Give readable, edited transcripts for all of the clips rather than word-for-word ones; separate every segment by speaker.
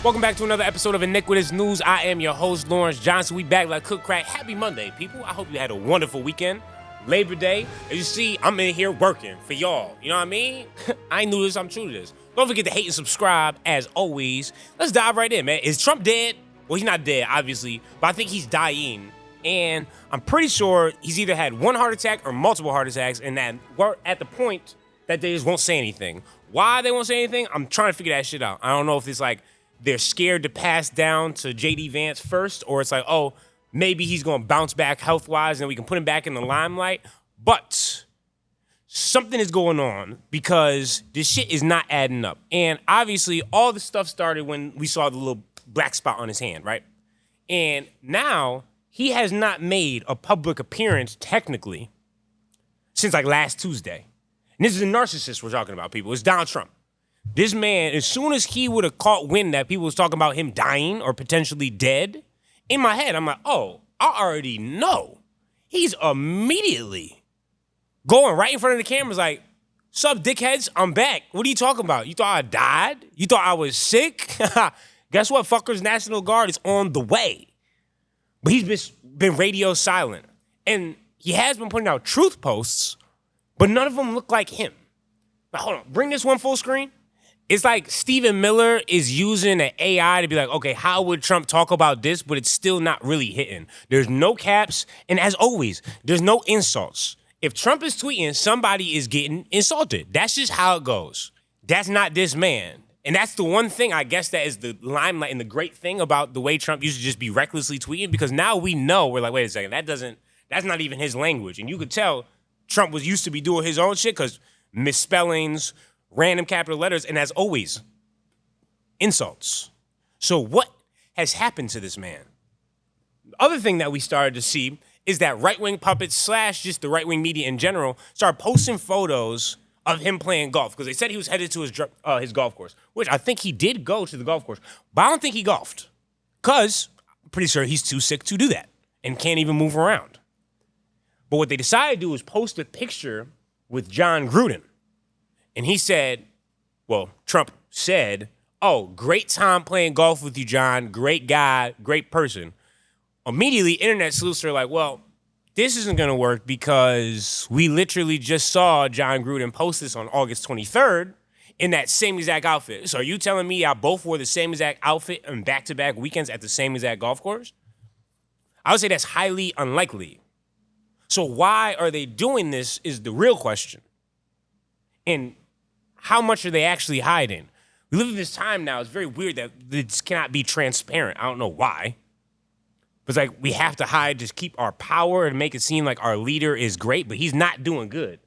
Speaker 1: Welcome back to another episode of Iniquitous News. I am your host, Lawrence Johnson. We back like cook crack. Happy Monday, people. I hope you had a wonderful weekend. Labor Day. As you see, I'm in here working for y'all. You know what I mean? I ain't new to this, I'm true to this. Don't forget to hate and subscribe, as always. Let's dive right in, man. Is Trump dead? Well, he's not dead, obviously, but I think he's dying. And I'm pretty sure he's either had one heart attack or multiple heart attacks, and that we're at the point that they just won't say anything. Why they won't say anything? I'm trying to figure that shit out. I don't know if it's like they're scared to pass down to J.D. Vance first, or it's like, oh, maybe he's going to bounce back health-wise and we can put him back in the limelight. But something is going on because this shit is not adding up. And obviously, all the stuff started when we saw the little black spot on his hand, right? And now he has not made a public appearance, technically, since like last Tuesday. And this is a narcissist we're talking about, people. It's Donald Trump. This man, as soon as he would have caught wind that people was talking about him dying or potentially dead, in my head, I'm like, oh, I already know. He's immediately going right in front of the cameras like, sup, dickheads, I'm back. What are you talking about? You thought I died? You thought I was sick? Guess what, fuckers? National Guard is on the way. But he's been radio silent. And he has been putting out truth posts, but none of them look like him. Now, hold on, bring this one full screen. It's like Stephen Miller is using an AI to be like, okay, how would Trump talk about this? But it's still not really hitting. There's no caps. And as always, there's no insults. If Trump is tweeting, somebody is getting insulted. That's just how it goes. That's not this man. And that's the one thing, I guess, that is the limelight and the great thing about the way Trump used to just be recklessly tweeting, because now we know, we're like, wait a second, that's not even his language. And you could tell Trump was used to be doing his own shit because misspellings, random capital letters, and as always, insults. So what has happened to this man? The other thing that we started to see is that right-wing puppets / just the right-wing media in general started posting photos of him playing golf, because they said he was headed to his golf course, which I think he did go to the golf course, but I don't think he golfed, because I'm pretty sure he's too sick to do that and can't even move around. But what they decided to do was post a picture with Jon Gruden. And he said, well, Trump said, oh, great time playing golf with you, John. Great guy, great person. Immediately, internet sleuths are like, well, this isn't going to work because we literally just saw Jon Gruden post this on August 23rd in that same exact outfit. So are you telling me y'all both wore the same exact outfit on back-to-back weekends at the same exact golf course? I would say that's highly unlikely. So why are they doing this is the real question. And how much are they actually hiding? We live in this time now. It's very weird that this cannot be transparent. I don't know why. But it's like we have to hide, just keep our power and make it seem like our leader is great, but he's not doing good.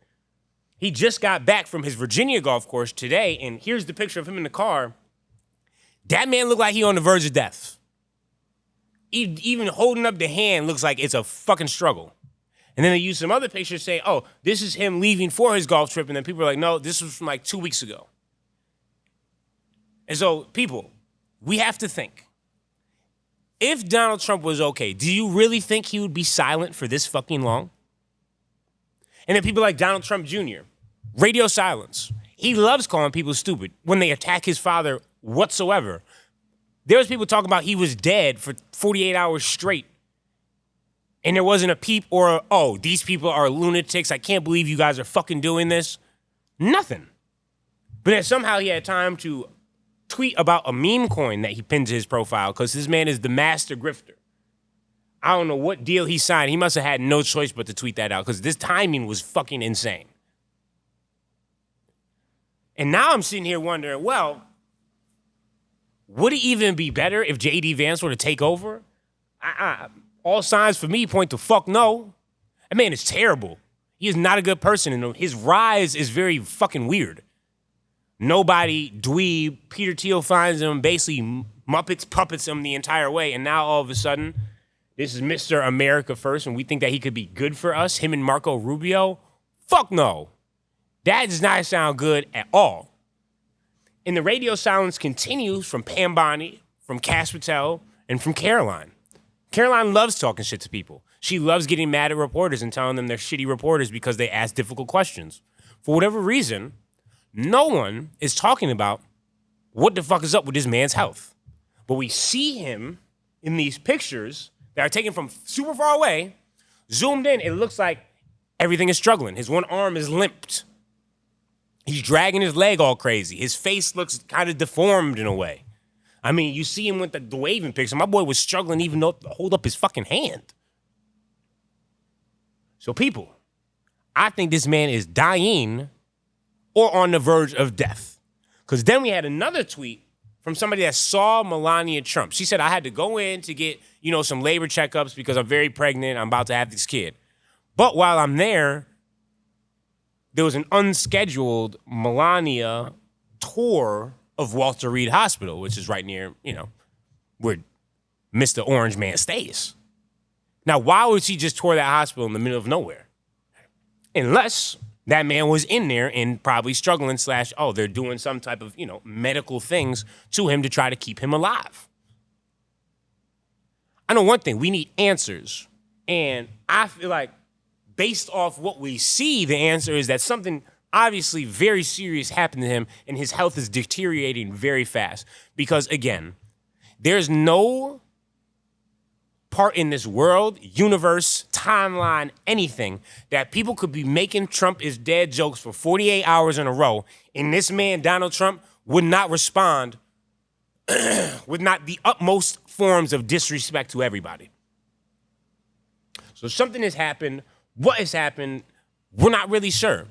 Speaker 1: He just got back from his Virginia golf course today, and here's the picture of him in the car. That man looked like he on the verge of death. Even holding up the hand looks like it's a fucking struggle. And then they use some other pictures saying, oh, this is him leaving for his golf trip. And then people are like, no, this was from like 2 weeks ago. And so, people, we have to think. If Donald Trump was okay, do you really think he would be silent for this fucking long? And then people like Donald Trump Jr., radio silence. He loves calling people stupid when they attack his father whatsoever. There was people talking about he was dead for 48 hours straight. And there wasn't a peep or, oh, these people are lunatics. I can't believe you guys are fucking doing this. Nothing. But then somehow he had time to tweet about a meme coin that he pinned to his profile because this man is the master grifter. I don't know what deal he signed. He must have had no choice but to tweet that out because this timing was fucking insane. And now I'm sitting here wondering, well, would it even be better if J.D. Vance were to take over? All signs for me point to fuck no. That man is terrible. He is not a good person, and his rise is very fucking weird. Nobody, dweeb, Peter Thiel finds him, basically puppets him the entire way, and now all of a sudden, this is Mr. America First, and we think that he could be good for us, him and Marco Rubio? Fuck no. That does not sound good at all. And the radio silence continues from Pam Bondi, from Cass Patel, and from Caroline. Caroline loves talking shit to people. She loves getting mad at reporters and telling them they're shitty reporters because they ask difficult questions. For whatever reason, no one is talking about what the fuck is up with this man's health. But we see him in these pictures that are taken from super far away, zoomed in, it looks like everything is struggling. His one arm is limped. He's dragging his leg all crazy. His face looks kind of deformed in a way. I mean, you see him with the waving picture. My boy was struggling even to hold up his fucking hand. So people, I think this man is dying or on the verge of death. Because then we had another tweet from somebody that saw Melania Trump. She said, I had to go in to get, some labor checkups because I'm very pregnant. I'm about to have this kid. But while I'm there was an unscheduled Melania tour of Walter Reed Hospital, which is right near, where Mr. Orange Man stays. Now, why would she just tour that hospital in the middle of nowhere? Unless that man was in there and probably struggling / they're doing some type of, medical things to him to try to keep him alive. I know one thing, we need answers. And I feel like based off what we see, the answer is that something obviously very serious happened to him and his health is deteriorating very fast. Because again, there's no part in this world, universe, timeline, anything that people could be making Trump is dead jokes for 48 hours in a row, and this man, Donald Trump, would not respond with not the utmost forms of disrespect to everybody. So something has happened. What has happened, we're not really sure.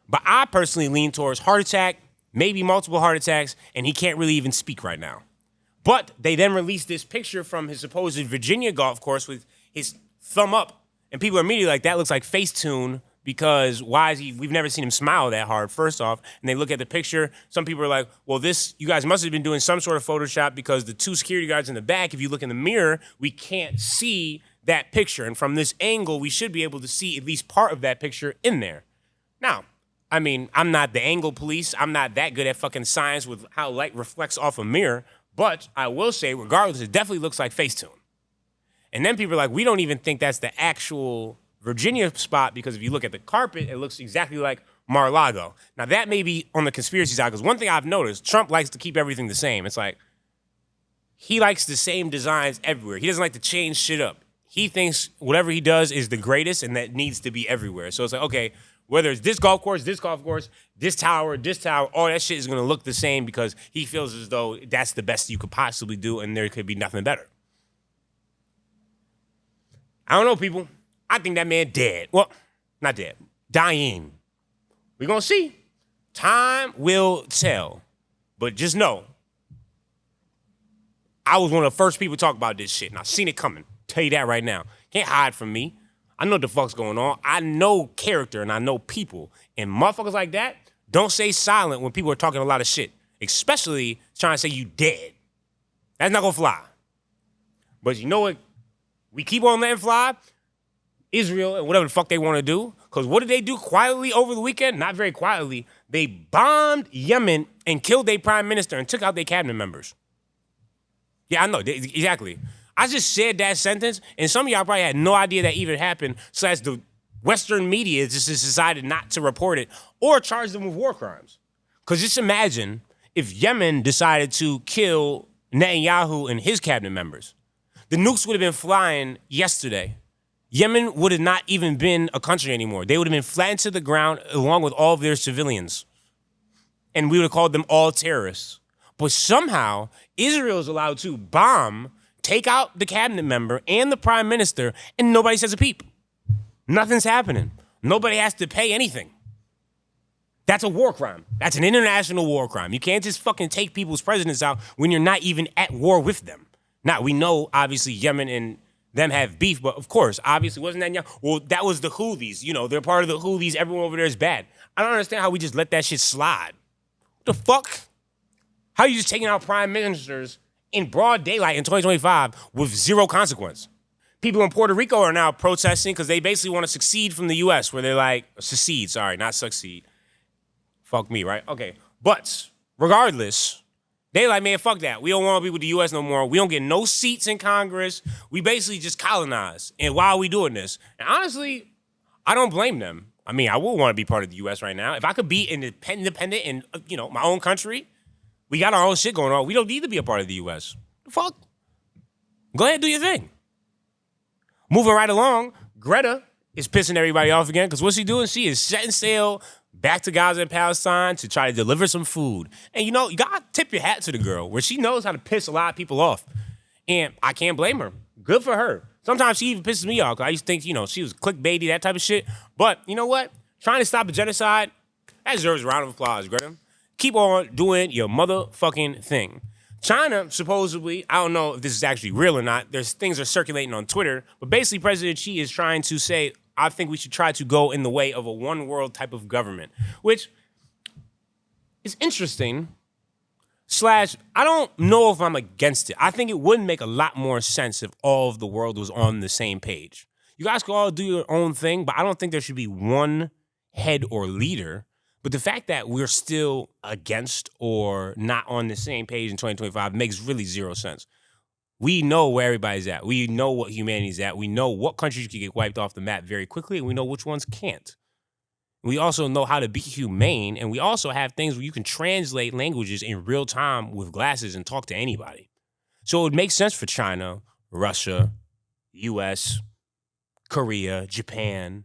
Speaker 1: But I personally lean towards heart attack, maybe multiple heart attacks, and he can't really even speak right now. But they then released this picture from his supposed Virginia golf course with his thumb up. And people are immediately like, that looks like Facetune because why is he, we've never seen him smile that hard, first off. And they look at the picture. Some people are like, well, you guys must have been doing some sort of Photoshop because the two security guards in the back, if you look in the mirror, we can't see that picture. And from this angle, we should be able to see at least part of that picture in there. Now, I mean, I'm not the angle police. I'm not that good at fucking science with how light reflects off a mirror. But I will say, regardless, it definitely looks like Facetune. And then people are like, we don't even think that's the actual Virginia spot because if you look at the carpet, it looks exactly like Mar-a-Lago. Now, that may be on the conspiracy side because one thing I've noticed, Trump likes to keep everything the same. It's like he likes the same designs everywhere. He doesn't like to change shit up. He thinks whatever he does is the greatest and that needs to be everywhere. So it's like, okay, whether it's this golf course, this tower, all that shit is going to look the same because he feels as though that's the best you could possibly do and there could be nothing better. I don't know, people. I think that man dead. Well, not dead. Dying. We're going to see. Time will tell. But just know, I was one of the first people to talk about this shit, and I seen it coming. Tell you that right now. Can't hide from me. I know what the fuck's going on. I know character and I know people. And motherfuckers like that don't stay silent when people are talking a lot of shit, especially trying to say you dead. That's not gonna fly. But you know what? We keep on letting fly. Israel and whatever the fuck they want to do. Because what did they do quietly over the weekend? Not very quietly. They bombed Yemen and killed their prime minister and took out their cabinet members. Yeah, I know. Exactly. I just said that sentence, and some of y'all probably had no idea that even happened, / the Western media just decided not to report it or charge them with war crimes. Because just imagine if Yemen decided to kill Netanyahu and his cabinet members. The nukes would have been flying yesterday. Yemen would have not even been a country anymore. They would have been flattened to the ground along with all of their civilians. And we would have called them all terrorists. But somehow, Israel is allowed to bomb, take out the cabinet member and the prime minister, and nobody says a peep. Nothing's happening. Nobody has to pay anything. That's a war crime. That's an international war crime. You can't just fucking take people's presidents out when you're not even at war with them. Now, we know, obviously, Yemen and them have beef, but of course, obviously, wasn't that young? Well, that was the Houthis. You know, they're part of the Houthis. Everyone over there is bad. I don't understand how we just let that shit slide. What the fuck? How are you just taking out prime ministers in broad daylight in 2025 with zero consequence? People in Puerto Rico are now protesting because they basically want to succeed from the U.S., where they're like, secede, sorry, not succeed. Fuck me, right? Okay. But regardless, they like, man, fuck that. We don't want to be with the U.S. no more. We don't get no seats in Congress. We basically just colonize. And why are we doing this? And honestly, I don't blame them. I mean, I would want to be part of the U.S. right now. If I could be independent in, my own country, we got our own shit going on. We don't need to be a part of the U.S. The fuck? Go ahead, do your thing. Moving right along, Greta is pissing everybody off again because what's she doing? She is setting sail back to Gaza and Palestine to try to deliver some food. And you know, you gotta tip your hat to the girl where she knows how to piss a lot of people off. And I can't blame her. Good for her. Sometimes she even pisses me off because I used to think, you know, she was clickbaity, that type of shit. But you know what? Trying to stop a genocide, that deserves a round of applause, Greta. Keep on doing your motherfucking thing. China, supposedly, I don't know if this is actually real or not. There's things are circulating on Twitter. But basically, President Xi is trying to say, I think we should try to go in the way of a one world type of government, which is interesting. I don't know if I'm against it. I think it would make a lot more sense if all of the world was on the same page. You guys can all do your own thing, but I don't think there should be one head or leader. But the fact that we're still against or not on the same page in 2025 makes really zero sense. We know where everybody's at. We know what humanity's at. We know what countries can get wiped off the map very quickly, and we know which ones can't. We also know how to be humane, and we also have things where you can translate languages in real time with glasses and talk to anybody. So it would make sense for China, Russia, US, Korea, Japan,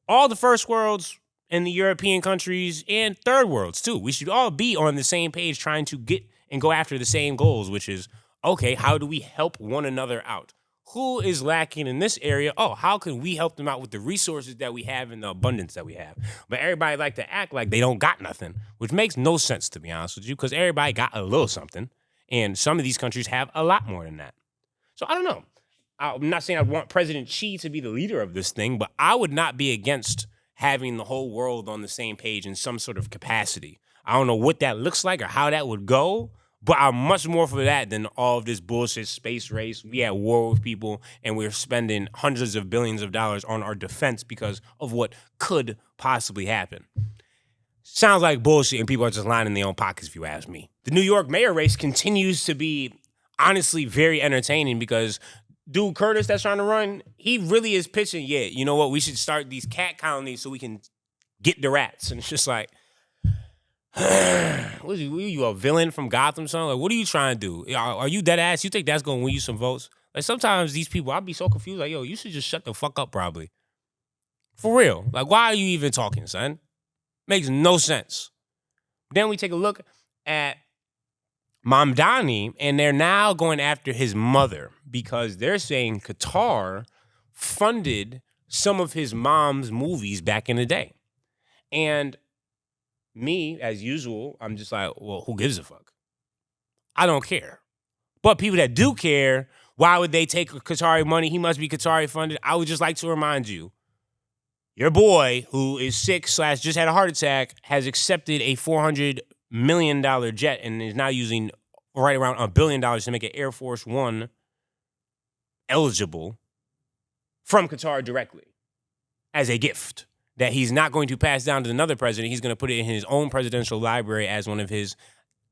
Speaker 1: all the first worlds and the European countries and third worlds too. We should all be on the same page trying to get and go after the same goals, which is, okay, how do we help one another out? Who is lacking in this area? Oh, how can we help them out with the resources that we have and the abundance that we have? But everybody like to act like they don't got nothing, which makes no sense, to be honest with you, because everybody got a little something, and some of these countries have a lot more than that. So I don't know. I'm not saying I want President Xi to be the leader of this thing, but I would not be against having the whole world on the same page in some sort of capacity. I don't know what that looks like or how that would go, but I'm much more for that than all of this bullshit space race. We at war with people, and we're spending hundreds of billions of dollars on our defense because of what could possibly happen. Sounds like bullshit, and people are just lying in their own pockets, if you ask me. The New York Mayor race continues to be, honestly, very entertaining because dude Curtis that's trying to run, he really is pitching, yeah, you know what, we should start these cat colonies so we can get the rats. And it's just like, what you a villain from Gotham, son? Like, what are you trying to do? Are you dead ass? You think that's going to win you some votes? Like, sometimes these people, I'll be so confused. Like, yo, you should just shut the fuck up, probably. For real. Like, why are you even talking, son? Makes no sense. Then we take a look at Mamdani, and they're now going after his mother because they're saying Qatar funded some of his mom's movies back in the day. And me, as usual, I'm just like, well, who gives a fuck? I don't care. But people that do care, why would they take Qatari money? He must be Qatari funded. I would just like to remind you, your boy, who is sick / just had a heart attack, has accepted a $400 million jet and is now using right around $1 billion to make an Air Force One eligible from Qatar directly as a gift that he's not going to pass down to another president. He's going to put it in his own presidential library as one of his,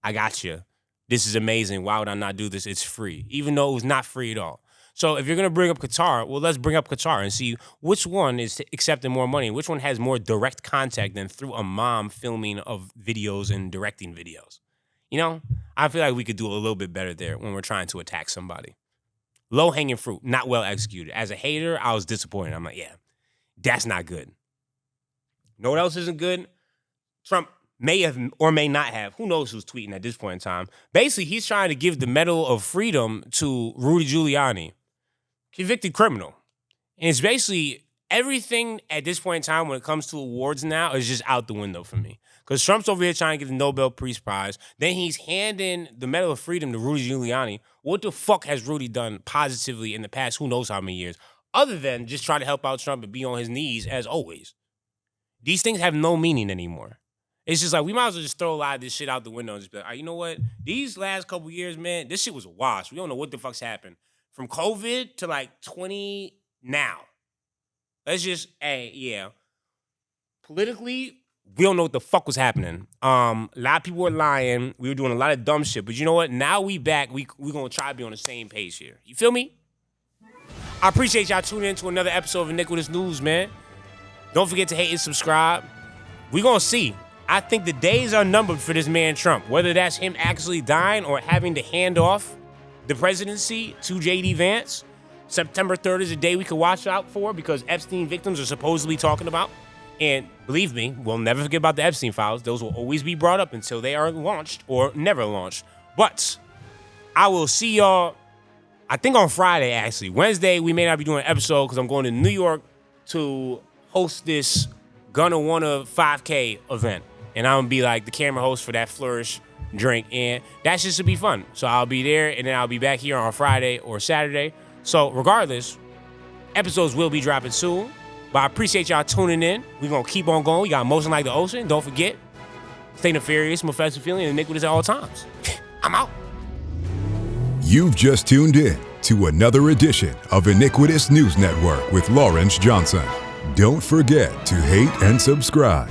Speaker 1: I got you. This is amazing. Why would I not do this? It's free, even though it was not free at all. So if you're going to bring up Qatar, well, let's bring up Qatar and see which one is accepting more money, which one has more direct contact than through a mom filming of videos and directing videos. You know, I feel like we could do a little bit better there when we're trying to attack somebody. Low-hanging fruit, not well executed. As a hater, I was disappointed. I'm like, yeah, that's not good. You know what else isn't good? Trump may have or may not have. Who knows who's tweeting at this point in time. Basically, he's trying to give the Medal of Freedom to Rudy Giuliani. Convicted criminal. And it's basically everything at this point in time when it comes to awards now is just out the window for me. Because Trump's over here trying to get the Nobel Peace Prize. Then he's handing the Medal of Freedom to Rudy Giuliani. What the fuck has Rudy done positively in the past who knows how many years? Other than just try to help out Trump and be on his knees as always. These things have no meaning anymore. It's just like we might as well just throw a lot of this shit out the window and just be like, you know what? These last couple years, man, this shit was a wash. We don't know what the fuck's happened. From COVID to like 20 now. Let's just, yeah. Politically, we don't know what the fuck was happening. A lot of people were lying. We were doing a lot of dumb shit. But you know what? Now we back. We going to try to be on the same page here. You feel me? I appreciate y'all tuning in to another episode of Iniquitous News, man. Don't forget to hate and subscribe. We going to see. I think the days are numbered for this man Trump. Whether that's him actually dying or having to hand off the presidency to J.D. Vance. September 3rd is a day we can watch out for because Epstein victims are supposedly talking about. And believe me, we'll never forget about the Epstein files. Those will always be brought up until they are launched or never launched. But I will see y'all, I think on Friday, actually. Wednesday, we may not be doing an episode because I'm going to New York to host this Gonna Wanna 5K event. And I'm going to be like the camera host for that Flourish drink. And that's just to be fun. So I'll be there, and then I'll be back here on Friday or Saturday. So regardless, episodes will be dropping soon. But I appreciate y'all tuning in. We're going to keep on going. We got Motion Like the Ocean. Don't forget, stay nefarious, Mephisto feeling, and iniquitous at all times. I'm out.
Speaker 2: You've just tuned in to another edition of Iniquitous News Network with Lawrence Johnson. Don't forget to hate and subscribe.